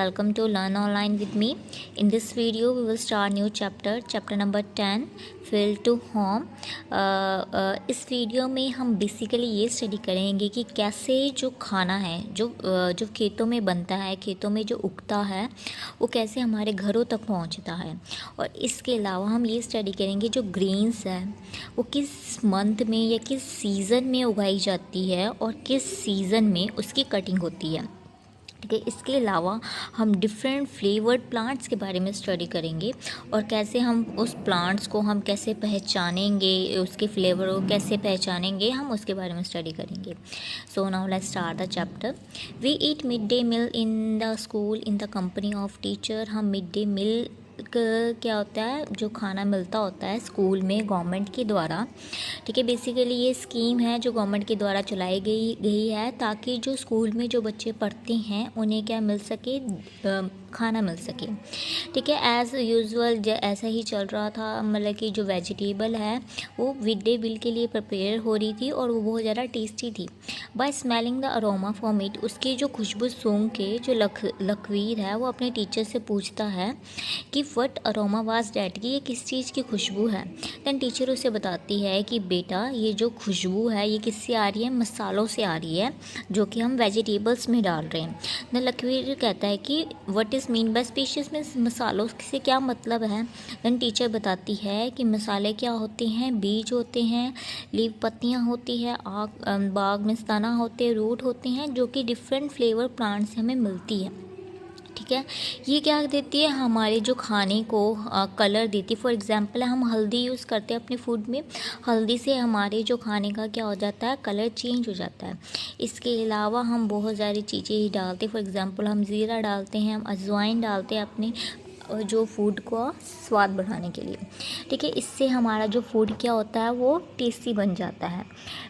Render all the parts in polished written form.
welcome to Learn Online with me. In this video we will start new chapter number 10 Field to Home. इस video में हम basically ये study करेंगे कि कैसे जो खाना है जो खेतों में बनता है, खेतों में जो उगता है, वो कैसे हमारे घरों तक पहुंचता है। और इसके अलावा हम ये स्टडी करेंगे जो ग्रेन्स है वो किस मंथ में या किस सीज़न में उगाई जाती है और किस सीज़न में उसकी कटिंग होती है। ठीक है, इसके अलावा हम डिफरेंट फ्लेवर्ड प्लांट्स के बारे में स्टडी करेंगे और कैसे हम उस प्लांट्स को हम कैसे पहचानेंगे, उसके फ्लेवर को कैसे पहचानेंगे, हम उसके बारे में स्टडी करेंगे। So now let's start the chapter. We eat mid day meal in the school in the company of teacher. हम मिड डे मील क्या होता है, जो खाना मिलता होता है स्कूल में गवर्नमेंट के द्वारा। ठीक है, बेसिकली ये स्कीम है जो गवर्नमेंट के द्वारा चलाई गई है ताकि जो स्कूल में जो बच्चे पढ़ते हैं उन्हें क्या मिल सके, खाना मिल सके। ठीक है, एज़ यूजुअल ऐसा ही चल रहा था, मतलब कि जो वेजिटेबल है वो मिड डे मील के लिए प्रिपेयर हो रही थी और वो बहुत ज़्यादा टेस्टी थी। By smelling the aroma from it, उसकी जो खुशबू सूंघ के जो लखवीर है वो अपने टीचर से पूछता है कि वट अरोमा वाज डैट, कि ये किस चीज़ की खुशबू है। दैन टीचर उसे बताती है कि बेटा ये जो खुशबू है ये किससे आ रही है, मसालों से आ रही है जो कि हम वेजिटेबल्स में डाल रहे हैं। दैन लखवीर कहता है कि what is mean by species में मसालों से क्या मतलब है। दैन टीचर बताती है कि मसाले क्या होते हैं, बीज होते हैं, लीव पत्तियाँ होती है, आग बाग में तना होते हैं, रूट होते हैं, जो कि डिफरेंट फ्लेवर प्लांट से हमें मिलती है। ठीक है, ये क्या देती है, हमारे जो खाने को कलर देती है। फॉर एग्जांपल हम हल्दी यूज़ करते हैं अपने फूड में, हल्दी से हमारे जो खाने का क्या हो जाता है, कलर चेंज हो जाता है। इसके अलावा हम बहुत सारी चीज़ें ही डालते हैं। फॉर एग्जांपल हम ज़ीरा डालते हैं, हम अजवाइन डालते हैं अपने जो फूड को स्वाद बढ़ाने के लिए। ठीक है, इससे हमारा जो फूड क्या होता है वो टेस्टी बन जाता है।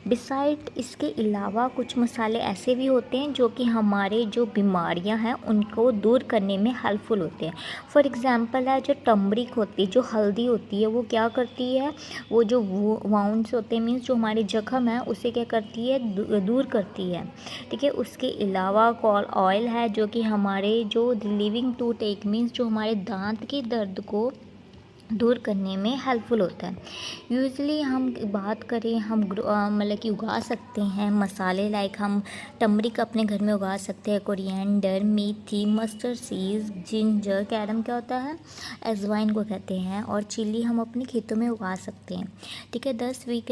बिसाइड इसके अलावा कुछ मसाले ऐसे भी होते हैं जो कि हमारे जो बीमारियां हैं उनको दूर करने में हेल्पफुल होते हैं। फॉर एग्जांपल है जो टर्मरिक होती है, जो हल्दी होती है, वो क्या करती है, वो जो वाउंड्स होते हैं, मीन्स जो हमारे जख्म है उसे क्या करती है, दूर करती है। ठीक है, उसके अलावा कॉल ऑयल है जो कि हमारे जो लिविंग टूथ एक मीन्स जो हमारे दांत के दर्द को दूर करने में हेल्पफुल होता है। यूजली हम बात करें, हम मतलब कि उगा सकते हैं मसाले, लाइक हम टर्मरिक अपने घर में उगा सकते हैं, कोरिएंडर, मेथी, मस्टर्ड सीड्स, जिंजर, कैरम क्या होता है, अजवाइन को कहते हैं, और चिली हम अपने खेतों में उगा सकते हैं। ठीक है, thus we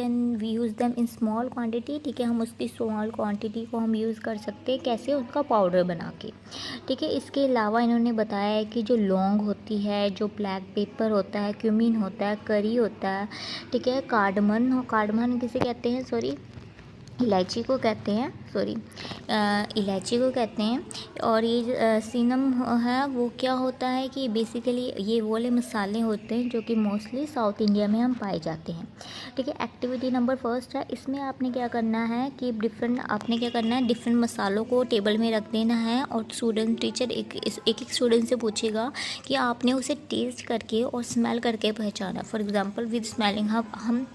use them in small quantity. ठीक है, हम उसकी स्मॉल क्वान्टिटी को हम यूज़ कर सकते हैं, कैसे, उसका पाउडर बना के। ठीक है, इसके अलावा इन्होंने बताया है कि जो लौंग होती है, जो ब्लैक पेपर होता है, क्यूमीन होता है, करी होता है, ठीक है, कार्डमन किसे कहते हैं, सॉरी इलायची को कहते हैं, इलायची को कहते हैं। और ये सिनम है, वो क्या होता है कि बेसिकली ये वो वाले मसाले होते हैं जो कि मोस्टली साउथ इंडिया में हम पाए जाते हैं। ठीक है, एक्टिविटी नंबर फर्स्ट है, इसमें आपने क्या करना है कि डिफरेंट मसालों को टेबल में रख देना है और टीचर एक स्टूडेंट से पूछेगा कि आपने उसे टेस्ट करके और स्मेल करके पहचाना। फॉर एग्जाम्पल विद स्मेलिंग हम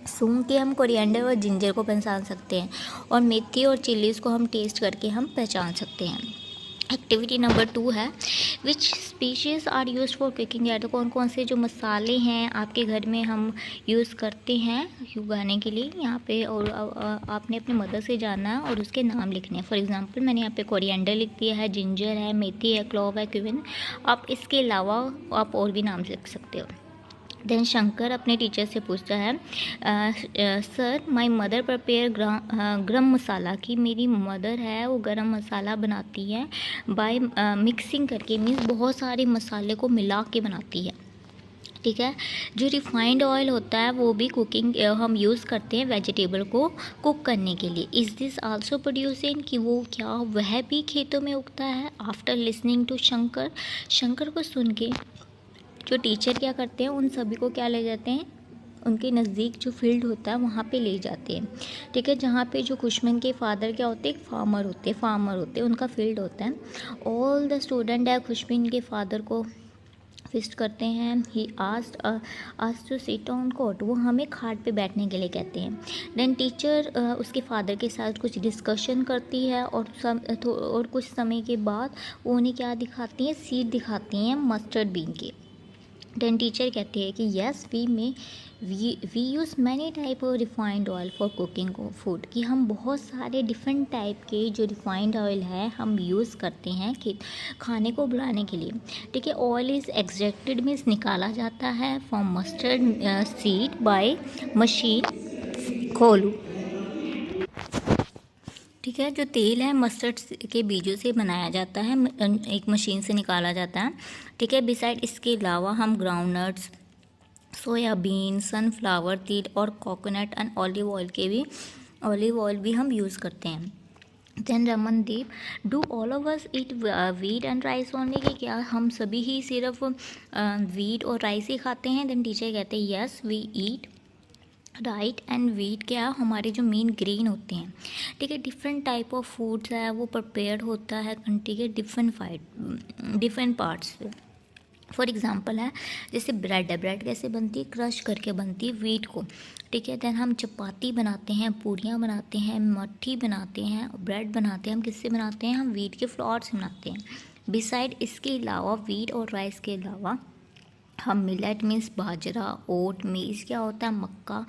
सूंघ के हम कोरिएंडर और जिंजर को पहचान सकते हैं और मेथी और चिलीज़ को हम टेस्ट करके हम पहचान सकते हैं। एक्टिविटी नंबर 2 है, which species are use for cooking eat, कौन कौन से जो मसाले हैं आपके घर में हम यूज़ करते हैं उगाने के लिए यहाँ पे, और आपने अपने मदर से जानना है और उसके नाम लिखने हैं। फॉर एग्जांपल मैंने यहाँ पे कोरिएंडर लिख दिया है, जिंजर है, मेथी है, क्लोव है, क्यूमिन। आप इसके अलावा आप और भी नाम लिख सकते हो। देन शंकर अपने टीचर से पूछता है, सर माय मदर प्रिपेयर गरम मसाला, कि मेरी मदर है वो गरम मसाला बनाती है बाय मिक्सिंग करके, मीन्स बहुत सारे मसाले को मिला के बनाती है। ठीक है, जो रिफाइंड ऑयल होता है वो भी कुकिंग हम यूज़ करते हैं वेजिटेबल को कुक करने के लिए। Is this also produce in, कि वो क्या वह भी खेतों में उगता है। आफ्टर लिसनिंग टू शंकर को सुन के जो टीचर क्या करते हैं, उन सभी को क्या ले जाते हैं, उनके नज़दीक जो फील्ड होता है वहाँ पे ले जाते हैं। ठीक है, जहाँ पे जो खुशमन के फादर क्या होते हैं, फार्मर होते हैं, उनका फील्ड होता है। ऑल द स्टूडेंट है खुशमन के फादर को विस्ट करते हैं। He asked to sit on cot, वो हमें खाट पे बैठने के लिए कहते हैं। देन टीचर उसके फादर के साथ कुछ डिस्कशन करती है और कुछ समय के बाद वो उन्हें क्या दिखाती हैं, सीड दिखाती हैं मस्टर्ड बीन के। देन टीचर कहती है कि yes we use many type of refined oil for cooking food, कि हम बहुत सारे डिफरेंट टाइप के जो रिफाइंड ऑयल है हम यूज़ करते हैं कि खाने को बनाने के लिए। ठीक है, ऑयल इज़ एक्सट्रैक्टेड मीन्स निकाला जाता है from mustard seed by machine खोलू। ठीक है, जो तेल है मस्टर्ड के बीजों से बनाया जाता है, एक मशीन से निकाला जाता है। ठीक है, बिसाइड इसके अलावा हम ग्राउंडनट्स, सोयाबीन, सनफ्लावर तेल और कोकोनट एंड ऑलिव ऑयल भी हम यूज़ करते हैं। Then Ramandeep, do all of us eat wheat and rice only, कि क्या हम सभी ही सिर्फ वीट और राइस ही खाते हैं। देन टीचर कहते हैं yes we eat right and wheat, क्या हमारे जो मेन ग्रेन होते हैं। ठीक है, डिफरेंट टाइप ऑफ फूड्स है वो प्रिपेयर्ड होता है कंट्री के डिफरेंट पार्ट्स से। फॉर एग्जांपल है जैसे ब्रेड है, ब्रेड कैसे बनती है, क्रश करके बनती है वीट को। ठीक है, देन हम चपाती बनाते हैं, पूरियाँ बनाते हैं, मट्ठी बनाते हैं, ब्रेड बनाते हैं, हम किससे बनाते हैं, हम वीट के फ्लोर से बनाते हैं। बिसाइड इसके अलावा वीट और राइस के अलावा हम मिलेट मीन्स बाजरा, ओट मीन्स क्या होता है मक्का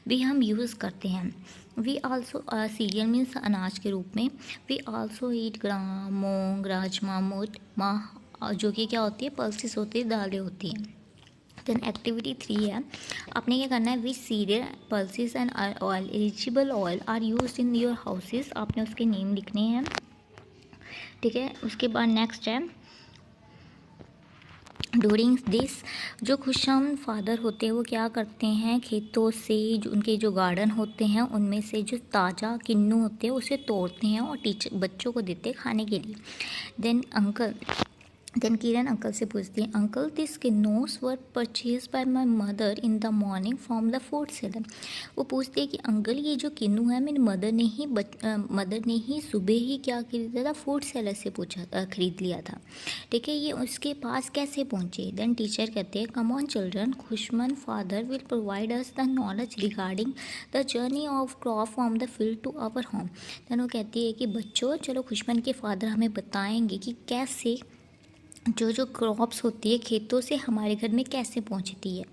भी हम यूज़ करते हैं। वी आल्सो सीरियल मीन्स अनाज के रूप में। वी आल्सो ईट ग्राम, मूंग, राजमा, मोट, माह, जो कि क्या होती है पल्सेस होती है, दालें होती हैं। देन एक्टिविटी 3 है, आपने क्या करना है, which cereal pulses and oil eligible oil are used in your houses, आपने उसके नेम लिखने हैं। ठीक है, उसके बाद नेक्स्ट है डूरिंग दिस, जो खुशहाल फादर होते हैं वो क्या करते हैं, खेतों से जो उनके जो गार्डन होते हैं उनमें से जो ताज़ा किन्नू होते हैं उसे तोड़ते हैं और बच्चों को देते हैं खाने के लिए। देन किरण अंकल से पूछती है, uncle this kinnows were purchase by my mother in the morning from the food seller. वो पूछती है कि अंकल ये जो किन्नू है मेरी मदर ने ही सुबह ही क्या खरीदा था, फूड सेलर से खरीद लिया था। ठीक है, ये उसके पास कैसे पहुँचे। देन टीचर कहते हैं, come on children, Khushman father will provide us the knowledge regarding the journey of crop from the field to our home. Then वो कहती है कि बच्चों चलो खुशमन के फादर हमें बताएंगे कि कैसे जो क्रॉप्स होती है खेतों से हमारे घर में कैसे पहुंचती है।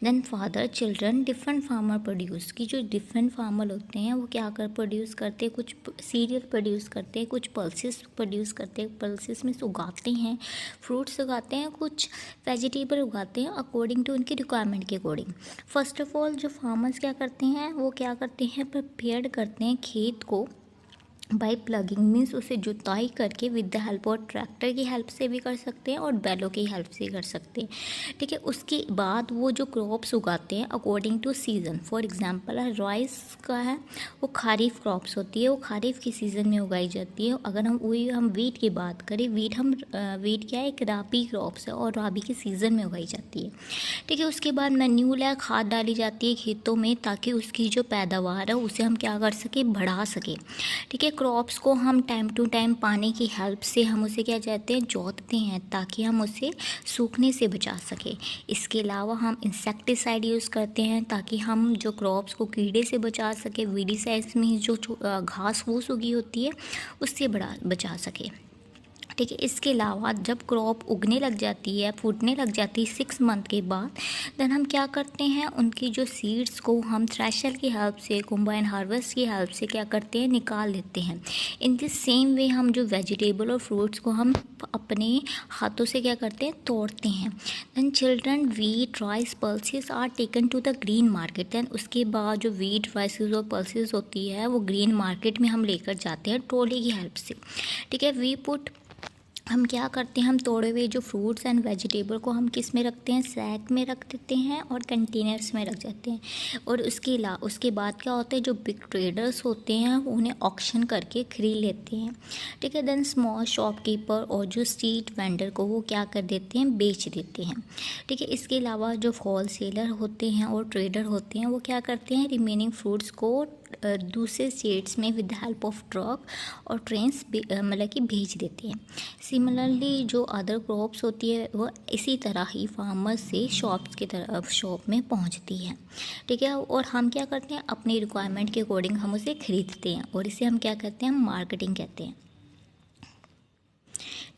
Then father children different farmer produce, की जो डिफरेंट फार्मर होते हैं वो क्या प्रोड्यूस करते हैं, कुछ सीरियल प्रोड्यूस करते हैं, कुछ पल्सेस प्रोड्यूस करते हैं, पल्सेस में उगाते हैं, फ्रूट्स उगाते हैं, कुछ वेजिटेबल उगाते हैं अकॉर्डिंग टू उनकी रिक्वायरमेंट के अकॉर्डिंग। फर्स्ट ऑफ ऑल जो फार्मर्स क्या करते हैं, वो क्या करते हैं, प्रिपेयर करते हैं खेत को बाई प्लगिंग मीन्स उसे जुताई करके विद द हेल्प और ट्रैक्टर की हेल्प से भी कर सकते हैं और बैलों की हेल्प से कर सकते हैं। ठीक है, उसके बाद वो जो क्रॉप्स उगाते हैं according to season. For example है राइस का है, वो खारीफ क्रॉप्स होती है, वो खारीफ के सीज़न में उगाई जाती है। अगर हम वीट की बात करें, वीट क्या है, एक राबी क्रॉप्स है और राबी के सीज़न में उगाई जाती है। ठीक है, उसके बाद मैन्यूल है, खाद डाली जाती है खेतों में ताकि उसकी जो पैदावार है उसे हम क्या कर सकें, बढ़ा सकें। ठीक है, क्रॉप्स को हम टाइम टू टाइम पानी की हेल्प से हम उसे क्या कहते हैं, जोतते हैं ताकि हम उसे सूखने से बचा सकें। इसके अलावा हम इंसेक्टिसाइड यूज़ करते हैं ताकि हम जो क्रॉप्स को कीड़े से बचा सके, वीडीसाइड्स में जो घास फूस उगी होती है उससे बचा सके। ठीक है, इसके अलावा जब क्रॉप उगने लग जाती है, फूटने लग जाती है 6 मंथ के बाद, देन हम क्या करते हैं, उनकी जो सीड्स को हम थ्रेशर की हेल्प से, कंबाइन हार्वेस्ट की हेल्प से क्या करते हैं, निकाल लेते हैं। इन दिस सेम वे हम जो वेजिटेबल और फ्रूट्स को हम अपने हाथों से क्या करते हैं, तोड़ते हैं। Then children wheat rice pulses are taken to the green market. देन उसके बाद जो वीट राइसेस और पल्सेस होती है वो ग्रीन मार्केट में हम लेकर जाते हैं ट्रॉली की हेल्प से। ठीक है, हम क्या करते हैं, हम तोड़े हुए जो फ्रूट्स एंड वेजिटेबल को हम किस में रखते हैं, सैक में रख देते हैं और कंटेनर्स में रख जाते हैं। और उसके बाद क्या होता है, जो बिग ट्रेडर्स होते हैं वो उन्हें ऑक्शन करके खरीद लेते हैं। ठीक है, देन स्मॉल शॉपकीपर और जो स्ट्रीट वेंडर को वो क्या कर देते हैं, बेच देते हैं। ठीक है, इसके अलावा जो होल सेलर होते हैं और ट्रेडर होते हैं वो क्या करते हैं, रिमेनिंग फ्रूट्स को दूसरे स्टेट्स में with the help of truck और ट्रेन्स मतलब कि भेज देते हैं। सिमिलरली जो अदर क्रॉप्स होती है वो इसी तरह ही फार्मर्स से शॉप्स की तरफ शॉप में पहुंचती है, ठीक है। और हम क्या करते हैं, अपनी रिक्वायरमेंट के अकॉर्डिंग हम उसे खरीदते हैं और इसे हम क्या कहते हैं, मार्केटिंग कहते हैं,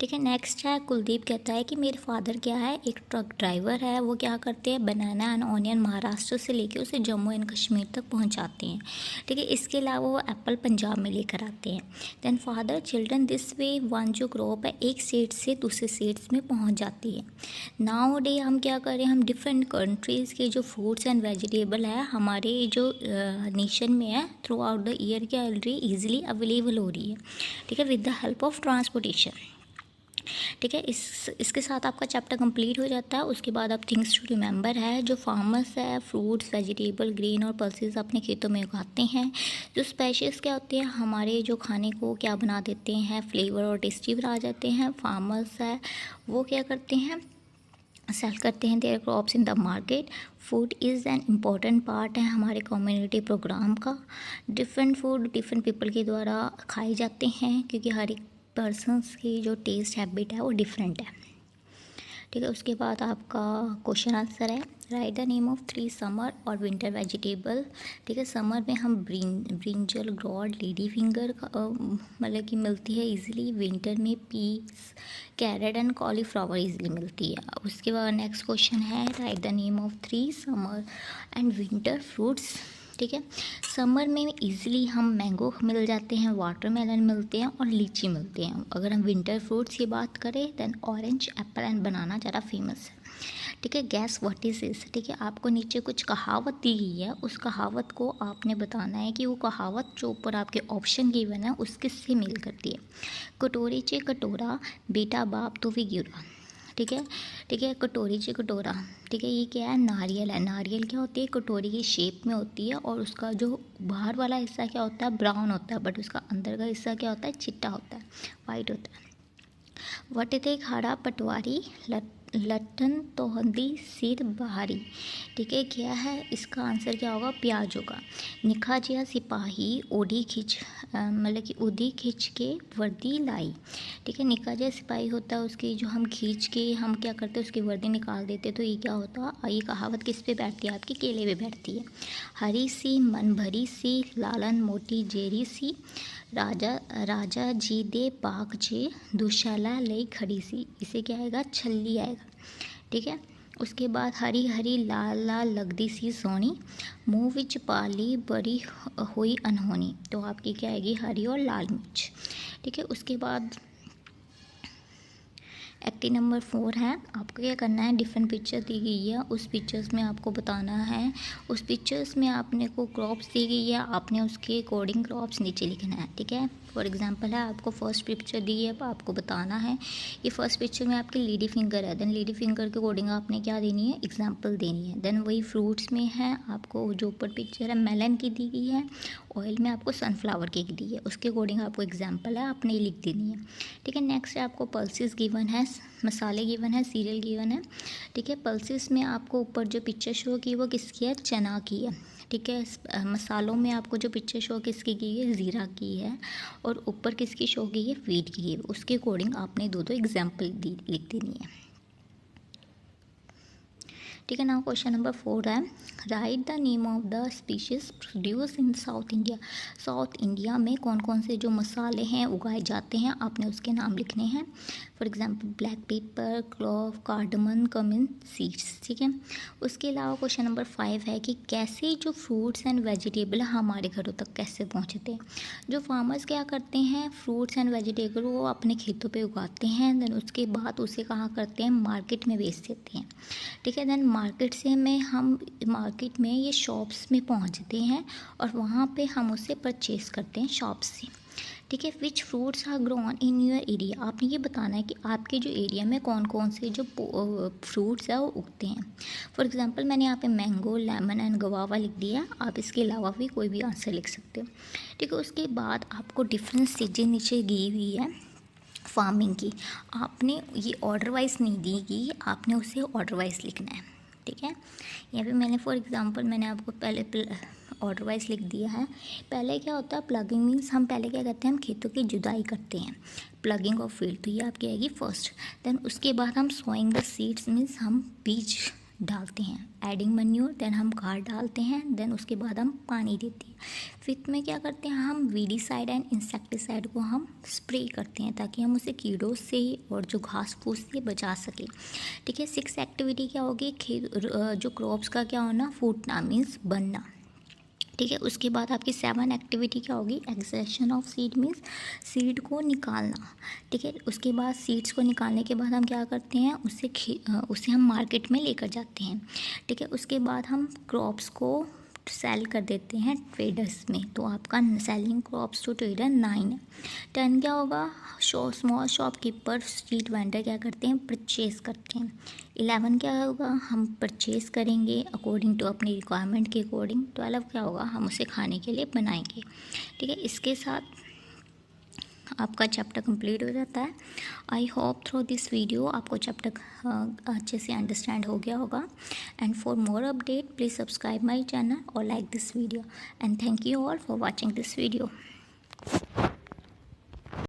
ठीक है। नेक्स्ट है, कुलदीप कहता है कि मेरे फादर क्या है, एक ट्रक ड्राइवर है। वो क्या करते हैं, बनाना एंड ऑनियन महाराष्ट्र से लेके उसे जम्मू एंड कश्मीर तक पहुंचाते हैं, ठीक है। इसके अलावा वो एप्पल पंजाब में लेकर आते हैं। Then father children this way one जो क्रॉप है एक स्टेट से दूसरे स्टेट्स में पहुँच जाती है। नाउ डे हम क्या करें, हम डिफरेंट कंट्रीज़ के जो फ्रूट्स एंड वेजिटेबल है हमारे जो नेशन में है थ्रू आउट द ईयर क्या ऑलरेडी ईजिली अवेलेबल हो रही है, ठीक है, with the help of transportation, ठीक है। इसके साथ आपका चैप्टर कंप्लीट हो जाता है। उसके बाद आप थिंग्स टू रिमेंबर है, जो फार्मर्स है फ्रूट्स वेजिटेबल ग्रेन और पल्सेस अपने खेतों में उगाते हैं। जो स्पेशल्स क्या होते हैं, हमारे जो खाने को क्या बना देते हैं, फ्लेवर और टेस्टी बना जाते हैं। फार्मर्स है वो क्या करते हैं, सेल करते हैं there crops in the market. Food is an important part है हमारे कम्युनिटी प्रोग्राम का। डिफरेंट फूड डिफरेंट पीपल के द्वारा खाए जाते हैं क्योंकि हर एक पर्सन्स की जो टेस्ट हैबिट है वो डिफरेंट है, ठीक है। उसके बाद आपका क्वेश्चन आंसर है, write the name of 3 summer और विंटर वेजिटेबल, ठीक है। समर में हम ब्रिंजल ग्रॉड लेडी फिंगर मतलब कि मिलती है इजीली। विंटर में peas carrot and cauliflower easily मिलती है। उसके बाद नेक्स्ट क्वेश्चन है, write the name of 3 summer and winter fruits, ठीक है। समर में इजीली हम मैंगो मिल जाते हैं, वाटरमेलन मिलते हैं और लीची मिलते हैं। अगर हम विंटर फ्रूट्स की बात करें देन ऑरेंज एप्पल एंड बनाना ज़्यादा फेमस है, ठीक है। गैस व्हाट इज दिस, ठीक है। आपको नीचे कुछ कहावत दी गई है, उस कहावत को आपने बताना है कि वो कहावत जो ऊपर आपके ऑप्शन गिवन है उस किससे मेल करती है। कटोरी चे कटोरा बेटा बाप तो भी गिरा, ठीक है, ठीक है। कटोरी चे कटोरा, ठीक है, ये क्या है, नारियल है। नारियल क्या होती है, कटोरी की शेप में होती है और उसका जो बाहर वाला हिस्सा क्या होता है, ब्राउन होता है, बट उसका अंदर का हिस्सा क्या होता है, चिट्टा होता है, वाइट होता है। वटते खाड़ा पटवारी लट्टन तोहदी सिर बहारी, ठीक है। क्या है, इसका आंसर क्या होगा, प्याज होगा। निखाजिया सिपाही ओढ़ी खिंच मतलब कि ओढ़ी खिंच के वर्दी लाई, ठीक है। निखाजिया सिपाही होता है, उसकी जो हम खींच के हम क्या करते हैं उसकी वर्दी निकाल देते, तो ये क्या होता है, ये कहावत किस पे बैठती है, आपकी केले पे बैठती है। हरी सी मन भरी सी लालन मोटी जेरी सी राजा जी दे बाग जे दुशाला लई खड़ी सी, इसे क्या आएगा, छल्ली आएगा, ठीक है। उसके बाद हरी हरी लाल लाल लगदी सी सोनी मुँह विच पाली बड़ी हुई अनहोनी, तो आपकी क्या आएगी, हरी और लाल मिर्च, ठीक है। उसके बाद एक्टिव नंबर 4 है, आपको क्या करना है, डिफरेंट पिक्चर दी गई है, उस पिक्चर्स में आपको बताना है, उस पिक्चर्स में आपने को क्रॉप्स दी गई है, आपने उसके अकॉर्डिंग क्रॉप्स नीचे लिखना है, ठीक है। फॉर एग्जांपल है, आपको फर्स्ट पिक्चर दी है, आपको बताना है ये फर्स्ट पिक्चर में आपकी लेडी फिंगर है, देन लेडी फिंगर के अकॉर्डिंग आपने क्या देनी है, एग्जाम्पल देनी है। देन वही फ्रूट्स में है, आपको जो ऊपर पिक्चर है मेलन की दी गई है, ऑयल में आपको सनफ्लावर की दी है, उसके अकॉर्डिंग आपको एग्जाम्पल है आपने लिख देनी है, ठीक है। नेक्स्ट है आपको पल्सेस गिवन है, मसाले गिवन है, सीरियल गिवन है, ठीक है। पल्सेस में आपको ऊपर जो पिक्चर शो की वो किसकी है, चना की है, ठीक है। मसालों में आपको जो पिक्चर शो किसकी की है, ज़ीरा की है, और ऊपर किसकी शो की है, वीट की है, उसके अकॉर्डिंग आपने दो एग्जाम्पल लिख देनी है, ठीक है। नाउ क्वेश्चन नंबर 4 है, write the name of the species produce in south India, south India में कौन कौन से जो मसाले हैं उगाए जाते हैं, आपने उसके नाम लिखने हैं। For example black pepper, clove, cardamom, cumin seeds, ठीक है। उसके अलावा क्वेश्चन नंबर 5 है कि कैसे जो फ्रूट्स एंड वेजिटेबल हमारे घरों तक कैसे पहुँचते हैं। जो फार्मर्स क्या करते हैं, फ्रूट्स एंड वेजिटेबल वो अपने खेतों पे उगाते हैं, देन उसके बाद उसे कहाँ करते हैं, मार्केट में बेच देते हैं, ठीक है। देन मार्केट में ये शॉप्स में पहुंचते हैं और वहाँ पे हम उसे परचेज करते हैं शॉप से, ठीक है। Which fruits are grown in your area, आपने ये बताना है कि आपके जो एरिया में कौन कौन से जो फ्रूट्स है वो उगते हैं। फॉर एग्जांपल मैंने यहाँ पे मैंगो, लेमन एंड गवावा लिख दिया, आप इसके अलावा भी कोई भी आंसर लिख सकते हो, ठीक है। उसके बाद आपको डिफरेंट स्टेजेस नीचे दी हुई है फार्मिंग की, आपने ये ऑर्डर वाइज नहीं दी गई, आपने उसे ऑर्डर वाइज लिखना है, ठीक है। यहाँ पे मैंने फॉर एग्जांपल मैंने आपको पहले ऑर्डर वाइज लिख दिया है। पहले क्या होता है, प्लगिंग मीन्स हम पहले क्या करते हैं, हम खेतों की जुताई करते हैं, प्लगिंग ऑफ फील्ड, तो ये आपकी आएगी फर्स्ट। देन उसके बाद हम सोइंग द सीड्स मीन्स हम बीज डालते हैं, एडिंग मन्यूर, देन हम खाद डालते हैं, देन उसके बाद हम पानी देते हैं। फिफ्थ में क्या करते हैं, हम वीडीसाइड एंड इंसेक्टिसाइड को हम स्प्रे करते हैं ताकि हम उसे कीड़ों से और जो घास फूस से बचा सकें। ठीक है। सिक्स एक्टिविटी क्या होगी, जो क्रॉप्स का क्या होना, फूटना मीन्स बनना। ठीक है। उसके बाद आपकी 7 एक्टिविटी क्या होगी, extraction of seed means seed को निकालना। ठीक है। उसके बाद सीड्स को निकालने के बाद हम क्या करते हैं, उसे हम मार्केट में लेकर जाते हैं। ठीक है। उसके बाद हम क्रॉप्स को सेल कर देते हैं ट्रेडर्स में, तो आपका सेलिंग क्रॉप्स टू ट्रेडर 9 है। 10 क्या होगा, स्मॉल शॉपकीपर स्ट्रीट वेंडर क्या करते हैं, परचेज करते हैं। 11 क्या होगा, हम परचेज करेंगे अकॉर्डिंग टू अपनी रिक्वायरमेंट के अकॉर्डिंग। 12 क्या होगा, हम उसे खाने के लिए बनाएंगे। ठीक है। इसके साथ आपका चैप्टर कंप्लीट हो जाता है। I hope through this video आपको चैप्टर अच्छे से अंडरस्टैंड हो गया होगा। And for more update please subscribe my channel और like this video, and thank you all for watching this video.